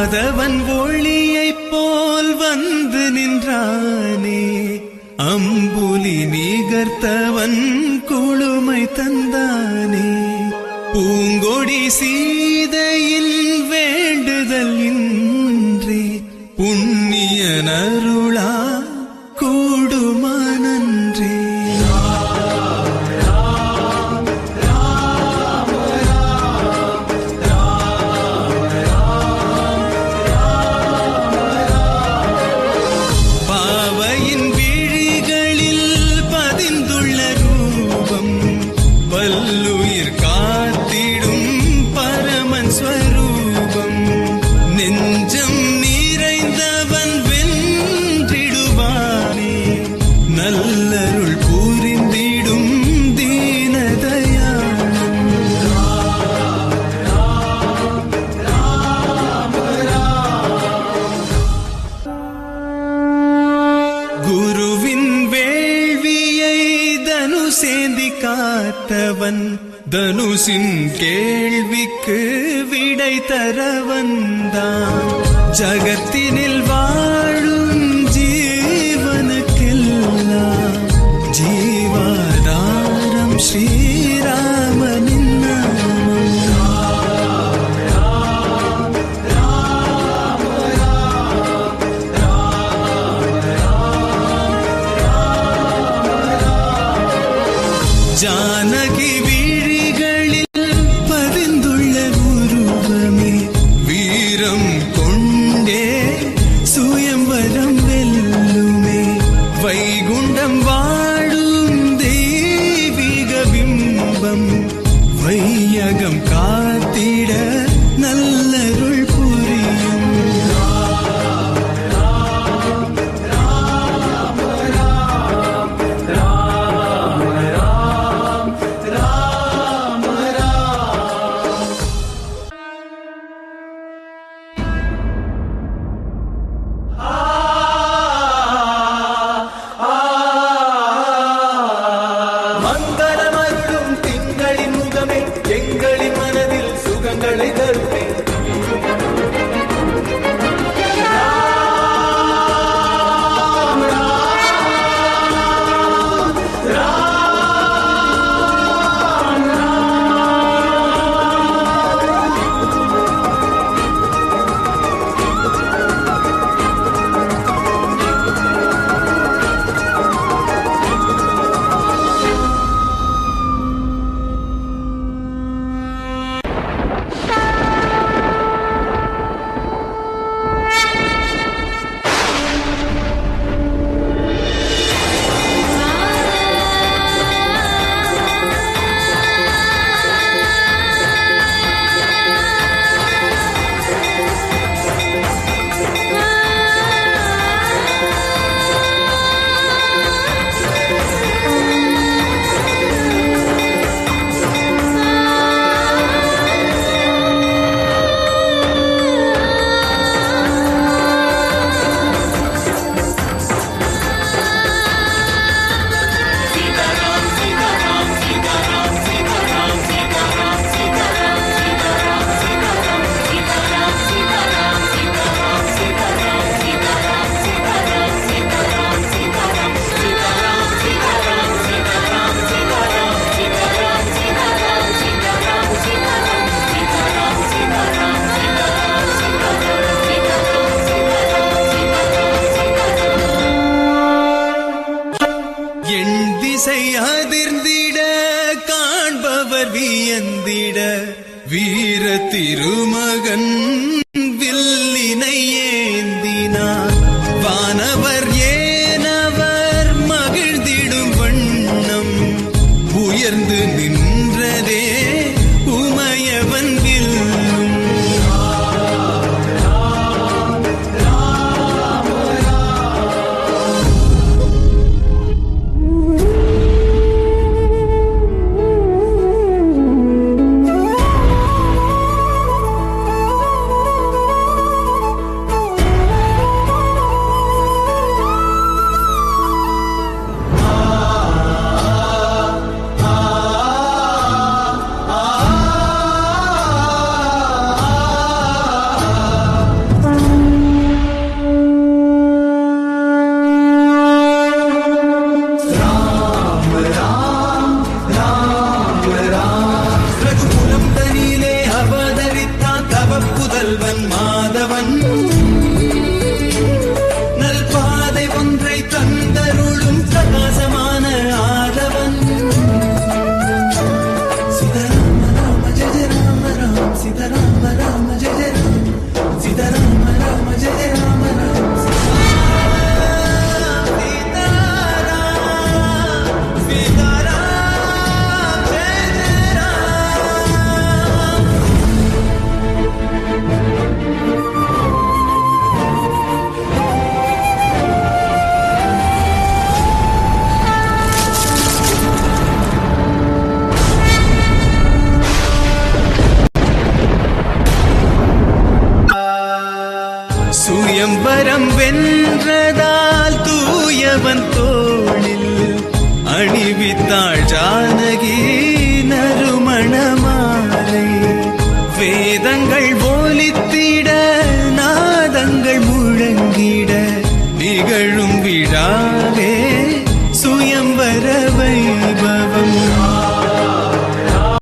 மாதவன் ஒளியைப் போல் வந்து நின்றானே, அம்புலி நிகர்த்தவன் குளுமை தந்தானே. பூங்கொடி சீதையின் வேண்டுதல் இன்றே புண்ணிய நருளா கூடுமானன்றே. பாவையின் விழிகளில் பதிந்துள்ள ரூபம் பல்லுயிர் காத்திடும் பரமன் ஸ்வரூபம். நெஞ்சம் நிறைந்தவன் வென்றிடுவானே, நல்லருள் புரிந்திடும் தீனதயாளன். குருவின் வேள்வியை தனுசேந்தி காத்தவன், தனுசின் கேள்விக்கு விடை தர வந்தான். ஜகத்தினில் வாழும் ஜீவனுக்கெல்லாம் ஜீவாதாரம் ஸ்ரீராமனின் நாமம். ஜானகி விழிகளில் பதிந்துள்ள உருவமே, வீரம் கொண்டே சுயம்பரம் வெல்லுமே. வைகுண்டம் வாழும் தெய்வீக பிம்பம், வையகம் காத்திட நல்லருள் புரியும். மங்களமருளும் திங்களின் முகமே, எங்களின் மனதில் சுகங்களை தருமே. அதிர்ந்திட காண்பவர் வியந்திட, வீர திருமகன் வில்லினை ஏந்தினார். வானவர் ஏனவர் மகிழ்ந்திடும் வண்ணம், உயர்ந்து நின்றதே உமையவன் வில்லும். மரணம் வென்றதால் தூயவன் தோளில் அணிவித்தாள் ஜானகி நறுமணமாலை. வேதங்கள் ஒலித்திட நாதங்கள் முழங்கிட நிகழும் விழா